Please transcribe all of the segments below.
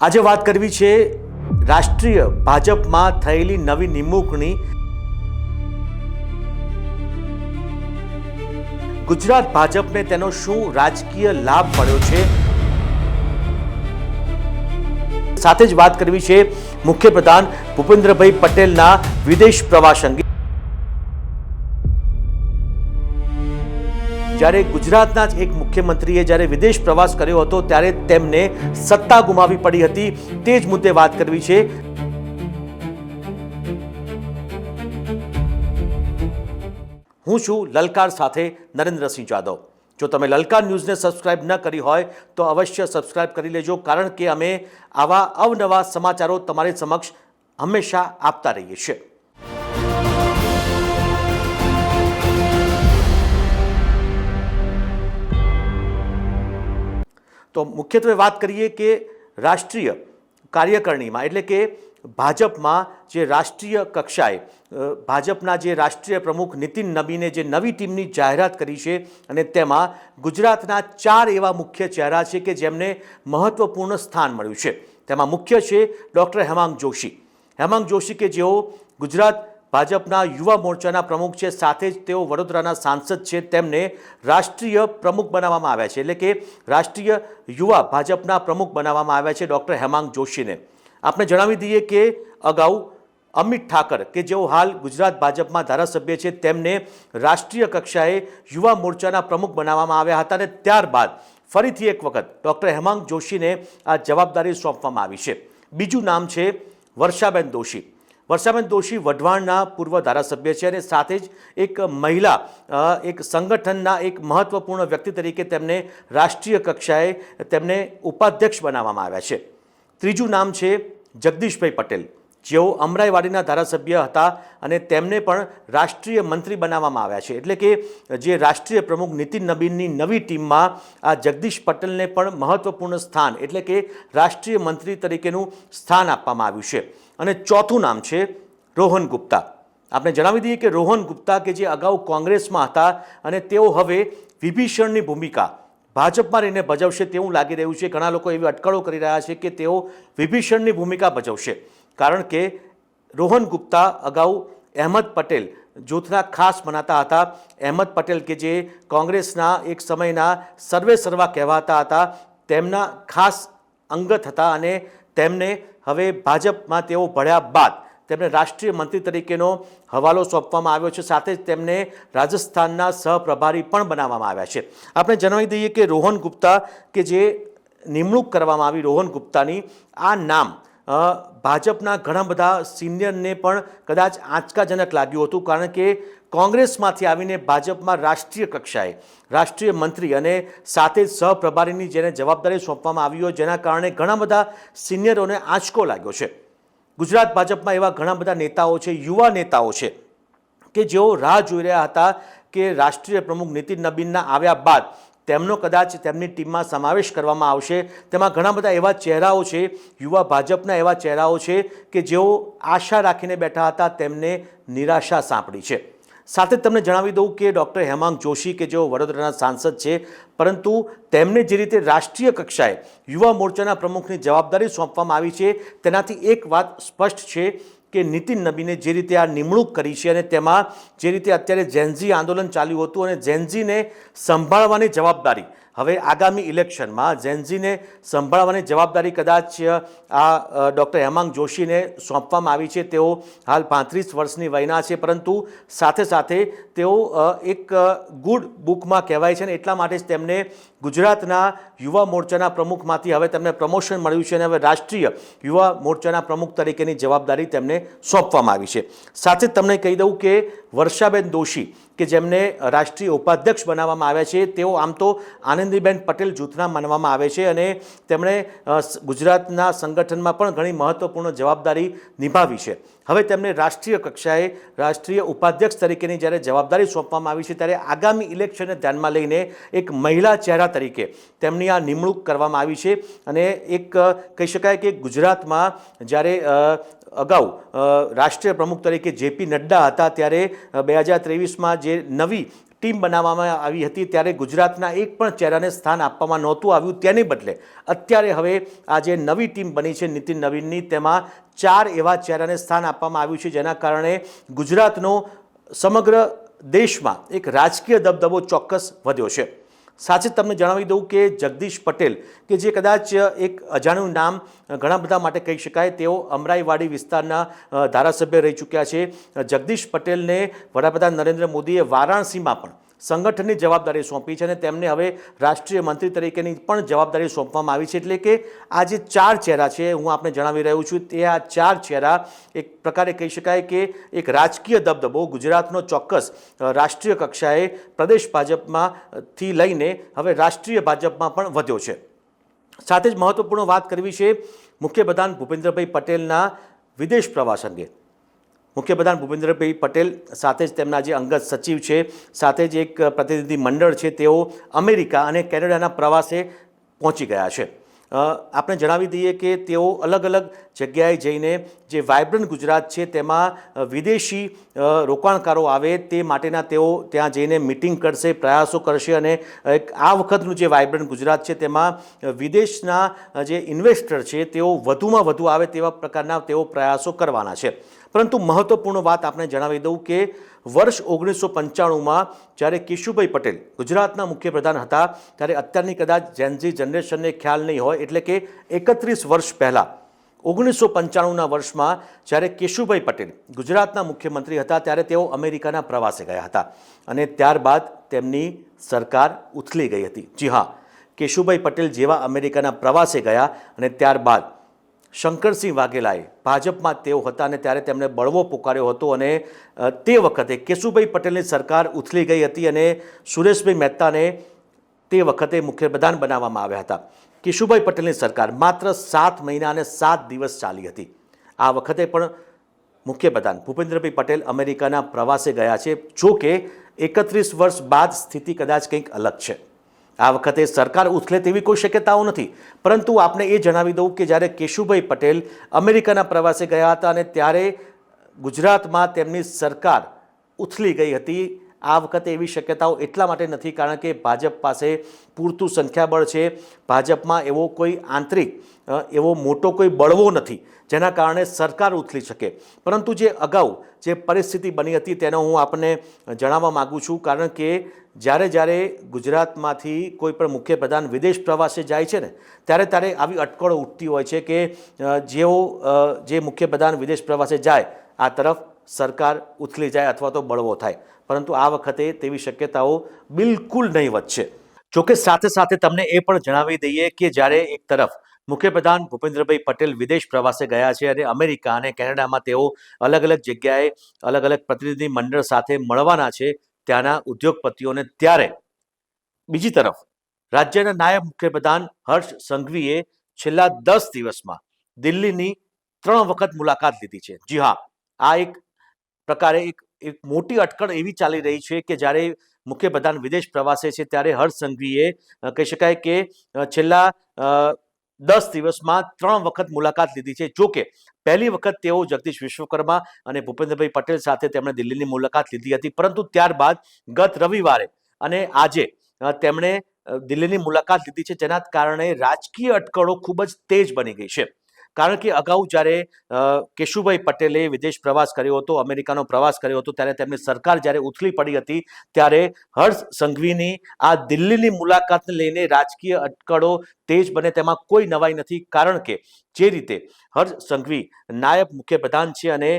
આજે વાત કરવી છે રાષ્ટ્રીય ભાજપમાં થયેલી નવી નિમણૂકની। ગુજરાત ભાજપને તેનો શું રાજકીય લાભ મળ્યો છે, સાથે જ વાત કરવી છે મુખ્યપ્રધાન ભૂપેન્દ્રભાઈ પટેલના વિદેશ પ્રવાસ અંગે। જ્યારે ગુજરાતના જ એક મુખ્યમંત્રીએ જ્યારે વિદેશ પ્રવાસ કર્યો હતો ત્યારે તેમને સત્તા ગુમાવી પડી હતી, તે જ મુદ્દે વાત કરવી છે। હું છું લલકાર સાથે નરેન્દ્રસિંહ જાદવ। જો તમે લલકાર ન્યૂઝને સબસ્ક્રાઇબ ન કરી હોય તો અવશ્ય સબસ્ક્રાઇબ કરી લેજો, કારણ કે અમે આવા અવનવા સમાચારો તમારી સમક્ષ હંમેશા આપતા રહીએ છીએ। તો મુખ્યત્વે વાત કરીએ કે રાષ્ટ્રીય કાર્યકારિણીમાં એટલે કે ભાજપમાં જે રાષ્ટ્રીય કક્ષાએ ભાજપના જે રાષ્ટ્રીય પ્રમુખ નીતિન નબીને જે નવી ટીમની જાહેરાત કરી છે અને તેમાં ગુજરાતના 4 એવા મુખ્ય ચહેરા છે કે જેમને મહત્વપૂર્ણ સ્થાન મળ્યું છે। તેમાં મુખ્ય છે ડૉક્ટર હેમાંગ જોશી। હેમાંગ જોશી કે જેઓ ગુજરાત ભાજપના યુવા મોરચાના પ્રમુખ છે, સાથે જ તેઓ વડોદરાના સાંસદ છે, તેમને રાષ્ટ્રીય પ્રમુખ બનાવવામાં આવ્યા છે, એટલે કે રાષ્ટ્રીય યુવા ભાજપના પ્રમુખ બનાવવામાં આવ્યા છે ડૉક્ટર હેમાંગ જોશીને। આપણે જણાવી દઈએ કે અગાઉ અમિત ઠાકર કે જેઓ હાલ ગુજરાત ભાજપમાં ધારાસભ્ય છે, તેમને રાષ્ટ્રીય કક્ષાએ યુવા મોરચાના પ્રમુખ બનાવવામાં આવ્યા હતા અને ત્યારબાદ ફરીથી એક વખત ડૉક્ટર હેમાંગ જોશીને આ જવાબદારી સોંપવામાં આવી છે। બીજું નામ છે વર્ષાબેન દોશી। વર્ષાબેન દોશી વઢવાણના પૂર્વ ધારાસભ્ય છે અને સાથે જ એક મહિલા એક સંગઠનના એક મહત્વપૂર્ણ વ્યક્તિ તરીકે તેમને રાષ્ટ્રીય કક્ષાએ તેમને ઉપાધ્યક્ષ બનાવવામાં આવ્યા છે। ત્રીજું નામ છે જગદીશભાઈ પટેલ, જેઓ અમરાઈવાડીના ધારાસભ્ય હતા અને તેમને પણ રાષ્ટ્રીય મંત્રી બનાવવામાં આવ્યા છે, એટલે કે જે રાષ્ટ્રીય પ્રમુખ નીતિન નબીનની નવી ટીમમાં આ જગદીશ પટેલને પણ મહત્વપૂર્ણ સ્થાન એટલે કે રાષ્ટ્રીય મંત્રી તરીકેનું સ્થાન આપવામાં આવ્યું છે। અને ચોથું નામ છે રોહન ગુપ્તા। આપણે જણાવી દઈએ કે રોહન ગુપ્તા કે જે અગાઉ કોંગ્રેસમાં હતા અને તેઓ હવે વિભીષણની ભૂમિકા ભાજપમાં રહીને ભજવશે તેવું લાગી રહ્યું છે। ઘણા લોકો એવી અટકળો કરી રહ્યા છે કે તેઓ વિભીષણની ભૂમિકા ભજવશે, કારણ કે રોહન ગુપ્તા અગાઉ અહેમદ પટેલ જૂથના ખાસ મનાતા હતા। અહેમદ પટેલ કે જે કોંગ્રેસના એક સમયના સર્વે સર્વા કહેવાતા હતા, તેમના ખાસ અંગત હતા અને તેમને હવે ભાજપમાં તેઓ ભળ્યા બાદ તેમને રાષ્ટ્રીય મંત્રી તરીકેનો હવાલો સોંપવામાં આવ્યો છે, સાથે જ તેમને રાજસ્થાનના સહપ્રભારી પણ બનાવવામાં આવ્યા છે। આપણે જણાવી દઈએ કે રોહન ગુપ્તા કે જે નિમણૂક કરવામાં આવી રોહન ગુપ્તાની, આ નામ ભાજપના ઘણા બધા સિનિયરને પણ કદાચ આંચકાજનક લાગ્યું હતું, કારણ કે કોંગ્રેસમાંથી આવીને ભાજપમાં રાષ્ટ્રીય કક્ષાએ રાષ્ટ્રીય મંત્રી અને સાથે જ સહપ્રભારીની જેને જવાબદારી સોંપવામાં આવી હોય, જેના કારણે ઘણા બધા સિનિયરોને આંચકો લાગ્યો છે। ગુજરાત ભાજપમાં એવા ઘણા બધા નેતાઓ છે, યુવા નેતાઓ છે કે જેઓ રાહ જોઈ રહ્યા હતા કે રાષ્ટ્રીય પ્રમુખ નીતિન નબીનના આવ્યા બાદ તેમનો કદાચ તેમની ટીમમાં સમાવેશ કરવામાં આવશે। તેમાં ઘણા બધા એવા ચહેરાઓ છે, યુવા ભાજપના એવા ચહેરાઓ છે કે જેઓ આશા રાખીને બેઠા હતા, તેમને નિરાશા સાંપડી છે। સાથે જ તમને જણાવી દઉં કે ડૉક્ટર હેમાંગ જોશી કે જેઓ વડોદરાના સાંસદ છે, પરંતુ તેમને જે રીતે રાષ્ટ્રીય કક્ષાએ યુવા મોરચાના પ્રમુખની જવાબદારી સોંપવામાં આવી છે, તેનાથી એક વાત સ્પષ્ટ છે કે નીતિન નબીને જે રીતે આ નિમણૂક કરી છે અને તેમાં જે રીતે અત્યારે જેનઝી આંદોલન ચાલ્યું હતું અને જેનઝીને સંભાળવાની જવાબદારી હવે આગામી ઇલેક્શનમાં જેનઝીને સંભાળવાની જવાબદારી કદાચ આ ડૉક્ટર હેમાંગ જોશીને સોંપવામાં આવી છે। તેઓ હાલ 35 વર્ષની વયના છે, પરંતુ સાથે સાથે તેઓ એક ગુડ બુકમાં કહેવાય છે અને એટલા માટે જ તેમને ગુજરાતના યુવા મોરચાના પ્રમુખમાંથી હવે તેમને પ્રમોશન મળ્યું છે અને હવે રાષ્ટ્રીય યુવા મોરચાના પ્રમુખ તરીકેની જવાબદારી તેમને સોંપવામાં આવી છે। સાથે જ તમને કહી દઉં કે વર્ષાબેન દોશી કે જેમને રાષ્ટ્રીય ઉપાધ્યક્ષ બનાવવામાં આવ્યા છે, તેઓ આમ તો આનંદીબેન પટેલ જૂથના માનવામાં આવે છે અને તેમણે ગુજરાતના સંગઠનમાં પણ ઘણી મહત્વપૂર્ણ જવાબદારી નિભાવી છે। હવે તેમને રાષ્ટ્રીય કક્ષાએ રાષ્ટ્રીય ઉપાધ્યક્ષ તરીકેની જ્યારે જવાબદારી સોંપવામાં આવી છે, ત્યારે આગામી ઇલેક્શનને ધ્યાનમાં લઈને એક મહિલા ચહેરા તરીકે તેમની આ નિમણૂક કરવામાં આવી છે અને એક કહી શકાય કે ગુજરાતમાં જ્યારે અગાઉ રાષ્ટ્રીય પ્રમુખ તરીકે જેપી નડ્ડા હતા, ત્યારે 2023માં જે નવી ટીમ બનાવવામાં આવી હતી ત્યારે ગુજરાતના એક પણ ચહેરાને સ્થાન આપવામાં નહોતું આવ્યું. તેની બદલે અત્યારે હવે આ જે નવી ટીમ બની છે નીતિન નવીનની, તેમાં 4 એવા ચહેરાને સ્થાન આપવામાં આવ્યું છે, જેના કારણે ગુજરાતનો સમગ્ર દેશમાં એક રાજકીય દબદબો ચોક્કસ વધ્યો છે. સાથે તમને જણાવી દઉં કે જગદીશ પટેલ, કે જે કદાચ એક અજાણ્યું નામ ઘણા બધા માટે કહી શકાય, તેઓ અમરાઈવાડી વિસ્તારના ધારાસભ્ય રહી ચૂક્યા છે. જગદીશ પટેલને વડાપ્રધાન નરેન્દ્ર મોદીએ વારાણસીમાં પણ સંગઠનની જવાબદારી સોંપી છે અને તેમને હવે રાષ્ટ્રીય મંત્રી તરીકેની પણ જવાબદારી સોંપવામાં આવી છે. એટલે કે આ જે 4 ચહેરા છે, હું આપને જણાવી રહ્યો છું, તે આ 4 ચહેરા એક પ્રકારે કહી શકાય કે એક રાજકીય દબદબો ગુજરાતનો ચોક્કસ રાષ્ટ્રીય કક્ષાએ પ્રદેશ ભાજપમાંથી લઈને હવે રાષ્ટ્રીય ભાજપમાં પણ વધ્યો છે. સાથે જ મહત્વપૂર્ણ વાત કરવી છે મુખ્યપ્રધાન ભૂપેન્દ્રભાઈ પટેલના વિદેશ પ્રવાસ અંગે. મુખ્યપ્રધાન ભૂપેન્દ્રભાઈ પટેલ સાથે જ તેમના જે અંગત સચિવ છે, સાથે જ એક પ્રતિનિધિ મંડળ છે, તેઓ અમેરિકા અને કેનેડાના પ્રવાસે પહોંચી ગયા છે. આપણે જણાવી દઈએ કે તેઓ અલગ અલગ જગ્યાએ જઈને જે વાઇબ્રન્ટ ગુજરાત છે તેમાં વિદેશી રોકાણકારો આવે તે માટેના તેઓ ત્યાં જઈને મિટિંગ કરશે, પ્રયાસો કરશે અને આ વખતનું જે વાઇબ્રન્ટ ગુજરાત છે તેમાં વિદેશના જે ઇન્વેસ્ટર છે તેઓ વધુમાં વધુ આવે તેવા પ્રકારના તેઓ પ્રયાસો કરવાના છે. પરંતુ મહત્વપૂર્ણ વાત આપણે જણાવી દઉં કે વર્ષ 1995માં જ્યારે કેશુભાઈ પટેલ ગુજરાતના મુખ્યપ્રધાન હતા, ત્યારે અત્યારની કદાચ જેનઝી જનરેશનને ખ્યાલ નહીં હોય, એટલે કે 31 વર્ષ પહેલાં 1995ના વર્ષમાં જ્યારે કેશુભાઈ પટેલ ગુજરાતના મુખ્યમંત્રી હતા, ત્યારે તેઓ અમેરિકાના પ્રવાસે ગયા હતા અને ત્યારબાદ તેમની સરકાર ઉથલી ગઈ હતી. જી હા, કેશુભાઈ પટેલ જેવા અમેરિકાના પ્રવાસે ગયા અને ત્યારબાદ શંકરસિંહ વાઘેલાએ ભાજપમાં તેઓ હતા અને ત્યારે તેમણે બળવો પુકાર્યો હતો અને તે વખતે કેશુભાઈ પટેલની સરકાર ઉથલી ગઈ હતી અને સુરેશભાઈ મહેતાને તે વખતે મુખ્યપ્રધાન બનાવવામાં આવ્યા હતા. કેશુભાઈ પટેલની સરકાર માત્ર 7 મહિના અને 7 દિવસ ચાલી હતી. આ વખતે પણ મુખ્યપ્રધાન ભૂપેન્દ્રભાઈ પટેલ અમેરિકાના પ્રવાસે ગયા છે. જો કે 31 વર્ષ બાદ સ્થિતિ કદાચ કંઈક અલગ છે. આ વખતે સરકાર ઉથલે તેવી કોઈ શક્યતાઓ નથી. પરંતુ આપને એ જણાવી દઉં કે જ્યારે કેશુભાઈ પટેલ અમેરિકાના પ્રવાસે ગયા હતા અને ત્યારે ગુજરાતમાં તેમની સરકાર ઉથલી ગઈ હતી. આ વખતે એવી શક્યતાઓ એટલા માટે નથી કારણ કે ભાજપ પાસે પૂરતું સંખ્યાબળ છે. ભાજપમાં એવો કોઈ આંતરિક એવો મોટો કોઈ બળવો નથી જેના કારણે સરકાર ઉથલી શકે. પરંતુ જે અગાઉ જે પરિસ્થિતિ બની હતી તેનો હું આપને જણાવવા માગું છું, કારણ કે જ્યારે ગુજરાતમાંથી કોઈ પણ મુખ્યપ્રધાન વિદેશ પ્રવાસે જાય છે ને ત્યારે આવી અટકળો ઉઠતી હોય છે કે જે મુખ્યપ્રધાન વિદેશ પ્રવાસે જાય આ તરફ સરકાર ઉથલી જાય અથવા તો બળવો થાય. પરંતુ આ વખતે તેવી શક્યતાઓ બિલકુલ નહીવત છે. જોકે સાથે સાથે તમને એ પણ જણાવી દઈએ કે જ્યારે એક તરફ મુખ્યપ્રધાન ભૂપેન્દ્રભાઈ પટેલ વિદેશ પ્રવાસે ગયા છે અને અમેરિકા અને કેનેડામાં તેઓ અલગ અલગ જગ્યાએ અલગ અલગ પ્રતિનિધિ મંડળ સાથે મળવાના છે ત્યાંના ઉદ્યોગપતિઓને, ત્યારે બીજી તરફ રાજ્યના નાયબ મુખ્યપ્રધાન હર્ષ સંઘવીએ છેલ્લા 10 દિવસમાં દિલ્હીની 3 વખત મુલાકાત લીધી છે. જી હા, આ એક પ્રકારે એક મોટી અટકળ એવી ચાલી રહી છે કે જ્યારે મુખ્યપ્રધાન વિદેશ પ્રવાસે છે ત્યારે હર્ષ સંઘવીએ કહી શકાય કે છેલ્લા 10 દિવસમાં 3 વખત મુલાકાત લીધી છે. જો કે પહેલી વખત તેઓ જગદીશ વિશ્વકર્મા અને ભૂપેન્દ્રભાઈ પટેલ સાથે તેમણે દિલ્હીની મુલાકાત લીધી હતી, પરંતુ ત્યારબાદ ગત રવિવારે અને આજે તેમણે દિલ્હીની મુલાકાત લીધી છે, જેના કારણે રાજકીય અટકળો ખૂબ જ તેજ બની ગઈ છે. કારણ કે અગાઉ જ્યારે કેશુભાઈ પટેલે વિદેશ પ્રવાસ કર્યો હતો, અમેરિકાનો પ્રવાસ કર્યો હતો, ત્યારે તેમની સરકાર જ્યારે ઉથલી પડી હતી ત્યારે હર્ષ સંઘવીની આ દિલ્હીની મુલાકાતને લઈને રાજકીય અટકળો તેજ બને તેમાં કોઈ નવાઈ નથી. કારણ કે જે રીતે હર્ષ સંઘવી નાયબ મુખ્યપ્રધાન છે અને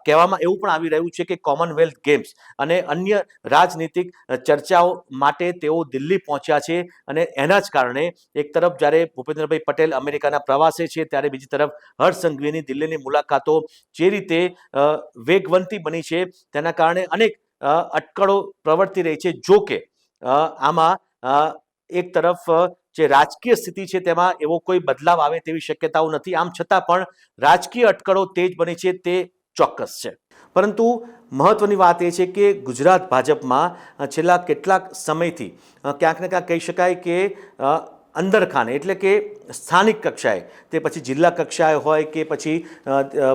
કહેવામાં એવું પણ આવી રહ્યું છે કે કોમનવેલ્થ ગેમ્સ અને અન્ય રાજનીતિક ચર્ચાઓ માટે તેઓ દિલ્હી પહોંચ્યા છે અને એના જ કારણે એક તરફ જ્યારે ભૂપેન્દ્રભાઈ પટેલ અમેરિકાના પ્રવાસે છે ત્યારે બીજી તરફ હર્ષ સંઘવીની દિલ્હીની મુલાકાતો જે રીતે વેગવંતી બની છે તેના કારણે અનેક અટકળો પ્રવર્તી રહી છે. જો કે આમાં એક તરફ જે રાજકીય સ્થિતિ છે તેમાં એવો કોઈ બદલાવ આવે તેવી શક્યતાઓ નથી. આમ છતાં પણ રાજકીય અટકળો તેજ બની છે તે ચોક્કસ છે. પરંતુ મહત્વની વાત એ છે કે ગુજરાત ભાજપમાં છેલ્લા કેટલાક સમયથી ક્યાંક ને ક્યાંક કહી શકાય કે અંદરખાને એટલે કે સ્થાનિક કક્ષાએ, તે પછી જિલ્લા કક્ષાએ હોય કે પછી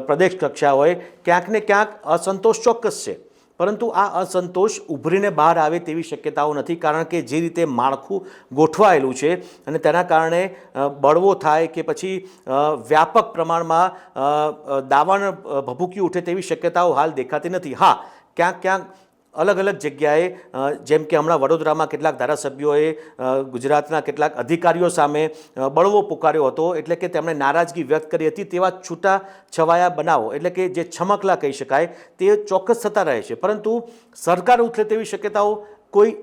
પ્રદેશ કક્ષાએ હોય, ક્યાંક ને ક્યાંક અસંતોષ ચોક્કસ છે. પરંતુ આ અસંતોષ ઉભરીને બહાર આવે તેવી શક્યતાઓ નથી, કારણ કે જે રીતે માળખું ગોઠવાયેલું છે અને તેના કારણે બળવો થાય કે પછી વ્યાપક પ્રમાણમાં દાવાનળ ભભૂકી ઉઠે તેવી શક્યતાઓ હાલ દેખાતી નથી. હા, ક્યાંક ક્યાંક અલગ અલગ જગ્યાએ જેમ કે હમણાં વડોદરામાં કેટલાક ધારાસભ્યોએ ગુજરાતના કેટલાક અધિકારીઓ સામે બળવો પુકાર્યો હતો, એટલે કે તેમણે નારાજગી વ્યક્ત કરી હતી. તેવા છૂટા છવાયા બનાવો એટલે કે જે છમકલા કહી શકાય તે ચોક્કસ થતા રહે છે, પરંતુ સરકાર ઉથલે તેવી શક્યતાઓ કોઈ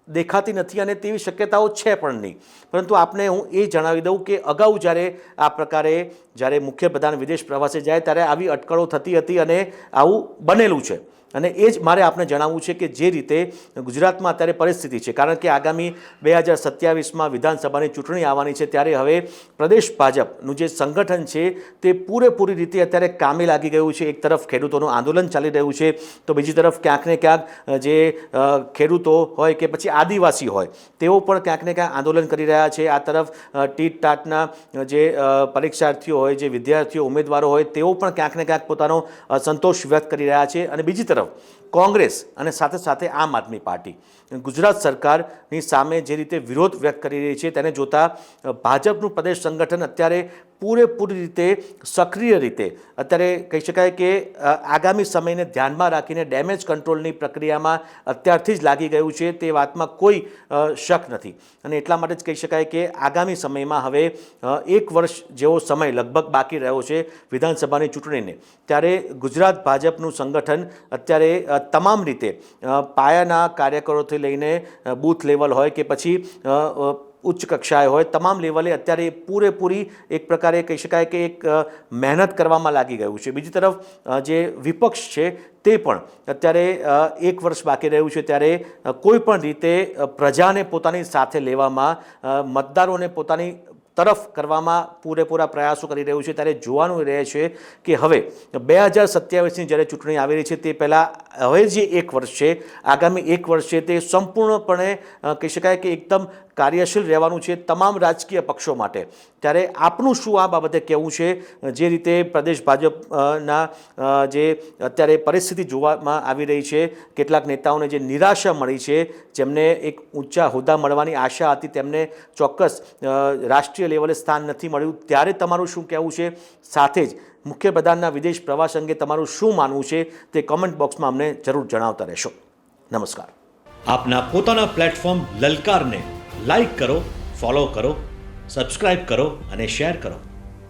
દેખાતી નથી અને તેવી શક્યતાઓ છે પણ નહીં. પરંતુ આપને હું એ જણાવી દઉં કે અગાઉ જ્યારે આ પ્રકારે જ્યારે મુખ્યપ્રધાન વિદેશ પ્રવાસે જાય ત્યારે આવી અટકળો થતી હતી અને આવું બનેલું છે. અને એ જ મારે આપને જણાવવું છે કે જે રીતે ગુજરાતમાં અત્યારે પરિસ્થિતિ છે, કારણ કે આગામી 2027માં વિધાનસભાની ચૂંટણી આવવાની છે, ત્યારે હવે પ્રદેશ ભાજપનું જે સંગઠન છે તે પૂરેપૂરી રીતે અત્યારે કામે લાગી ગયું છે. એક તરફ ખેડૂતોનું આંદોલન ચાલી રહ્યું છે, તો બીજી તરફ ક્યાંક ને ક્યાંક જે ખેડૂતો હોય કે પછી આદિવાસી હોય તેઓ પણ ક્યાંક ને ક્યાંક આંદોલન કરી રહ્યા છે. આ તરફ ટીટ ટાટના જે પરીક્ષાર્થીઓ હોય, જે વિદ્યાર્થીઓ ઉમેદવારો હોય, તેઓ પણ ક્યાંક ને ક્યાંક પોતાનો સંતોષ વ્યક્ત કરી રહ્યા છે. અને બીજી તરફ કોંગ્રેસ અને સાથે સાથે આમ આદમી પાર્ટી ગુજરાત સરકારની સામે જે રીતે વિરોધ વ્યક્ત કરી રહી છે તેને જોતા ભાજપનું પ્રદેશ સંગઠન અત્યારે પૂરેપૂરી રીતે સક્રિય રીતે અત્યારે કહી શકાય કે આગામી સમયને ધ્યાનમાં રાખીને ડેમેજ કંટ્રોલની પ્રક્રિયામાં અત્યારથી જ લાગી ગયું છે, તે વાતમાં કોઈ શક નથી. અને એટલા માટે જ કહી શકાય કે આગામી સમયમાં હવે 1 વર્ષ જેવો સમય લગભગ બાકી રહ્યો છે વિધાનસભાની ચૂંટણીને, ત્યારે ગુજરાત ભાજપનું સંગઠન અત્યારે તમામ રીતે પાયાના કાર્યકરોથી લઈને બૂથ લેવલ હોય કે પછી ઉચ્ચ કક્ષાએ હોય, તમામ લેવલે અત્યારે પૂરેપૂરી એક પ્રકારે કહી શકાય કે એક મહેનત કરવામાં લાગી ગયું છે. બીજી તરફ જે વિપક્ષ છે તે પણ અત્યારે 1 વર્ષ બાકી રહ્યું છે, ત્યારે કોઈ પણ રીતે પ્રજાને પોતાની સાથે લેવામાં, મતદારોને પોતાની તરફ કરવામાં પૂરેપૂરા પ્રયાસો કરી રહ્યું છે. ત્યારે જોવાનું રહે છે કે હવે 2027ની જ્યારે ચૂંટણી આવી રહી છે તે પહેલાં હવે જે 1 વર્ષ છે, આગામી 1 વર્ષ છે તે સંપૂર્ણપણે કહી શકાય કે એકદમ કાર્યશીલ રહેવાનું છે તમામ રાજકીય પક્ષો માટે. ત્યારે આપનું શું આ બાબતે કહેવું છે? જે રીતે પ્રદેશ ભાજપના જે અત્યારે પરિસ્થિતિ જોવામાં આવી રહી છે, કેટલાક નેતાઓને જે નિરાશા મળી છે, જેમને એક ઊંચા હોદ્દા મળવાની આશા હતી, તેમને ચોક્કસ રાષ્ટ્રીય લેવલે સ્થાન નથી મળ્યું, ત્યારે તમારું શું કહેવું છે? સાથે જ મુખ્યપ્રધાનના વિદેશ પ્રવાસ અંગે તમારું શું માનવું છે તે કોમેન્ટ બોક્સમાં અમને જરૂર જણાવતા રહેશો. નમસ્કાર. આપના પોતાના પ્લેટફોર્મ લલકારને લાઈક કરો, ફોલો કરો, સબસ્ક્રાઇબ કરો અને શેર કરો.